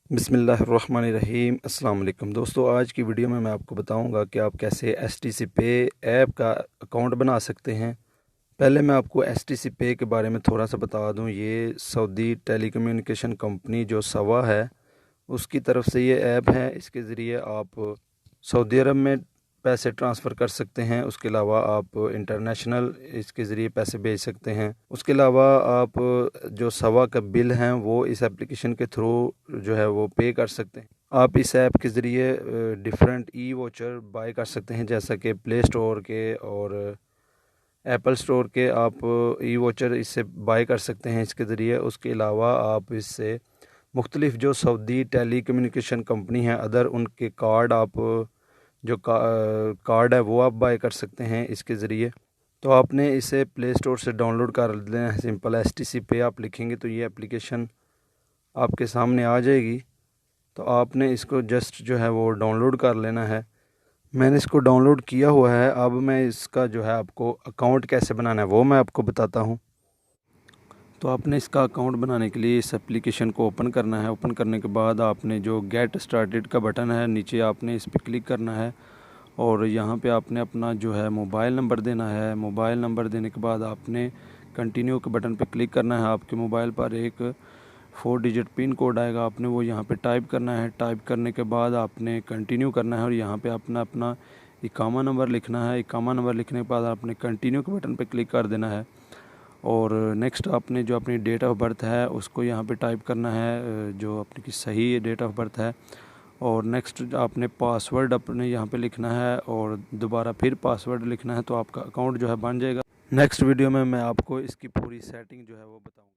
बिस्मिल्लाहिर्रहमानिर्रहीम। अस्सलाम वालेकुम दोस्तों, आज की वीडियो में मैं आपको बताऊंगा कि आप कैसे एसटीसी पे ऐप का अकाउंट बना सकते हैं। पहले मैं आपको एसटीसी पे के बारे में थोड़ा सा बता दूं। ये सऊदी टेलीकम्युनिकेशन कंपनी जो सवा है उसकी तरफ से ये ऐप है। इसके ज़रिए आप सऊदी अरब में पैसे ट्रांसफ़र कर सकते हैं। उसके अलावा आप इंटरनेशनल इसके ज़रिए पैसे भेज सकते हैं। उसके अलावा आप जो सवा का बिल हैं वो इस एप्लीकेशन के थ्रू जो है वो पे कर सकते हैं। आप इस ऐप के ज़रिए डिफरेंट ई वोचर बाय कर सकते हैं, जैसा कि प्ले स्टोर के और एप्पल स्टोर के आप ई वोचर इससे बाय कर सकते हैं इसके ज़रिए। उसके अलावा आप इससे मुख्तलिफ़ जो सऊदी टेली कम्युनिकेशन कंपनी है अदर उनके कार्ड आप जो कार्ड है वो आप बाय कर सकते हैं इसके ज़रिए। तो आपने इसे प्ले स्टोर से डाउनलोड कर लेना है। सिंपल एसटीसी पे आप लिखेंगे तो ये एप्लीकेशन आपके सामने आ जाएगी। तो आपने इसको जस्ट जो है वो डाउनलोड कर लेना है। मैंने इसको डाउनलोड किया हुआ है। अब मैं इसका जो है आपको अकाउंट कैसे बनाना है वो मैं आपको बताता हूँ। तो आपने इसका अकाउंट बनाने के लिए इस एप्लीकेशन को ओपन करना है। ओपन करने के बाद आपने जो गेट स्टार्टेड का बटन है नीचे आपने इस पर क्लिक करना है और यहाँ पे आपने अपना जो है मोबाइल नंबर देना है। मोबाइल नंबर देने के बाद आपने कंटिन्यू के बटन पे क्लिक करना है। आपके मोबाइल पर एक 4 डिजिट पिन कोड आएगा, आपने वो यहाँ पे टाइप करना है। टाइप करने के बाद आपने कंटिन्यू करना है और यहाँ पे अपना अपना इकामा नंबर लिखना है। इकामा नंबर लिखने के बाद आपने कंटिन्यू के बटन पे क्लिक कर देना है और नेक्स्ट आपने जो अपनी डेट ऑफ बर्थ है उसको यहाँ पे टाइप करना है, जो अपनी की सही डेट ऑफ बर्थ है। और नेक्स्ट आपने पासवर्ड अपने यहाँ पे लिखना है और दोबारा फिर पासवर्ड लिखना है, तो आपका अकाउंट जो है बन जाएगा। नेक्स्ट वीडियो में मैं आपको इसकी पूरी सेटिंग जो है वो बताऊँगा।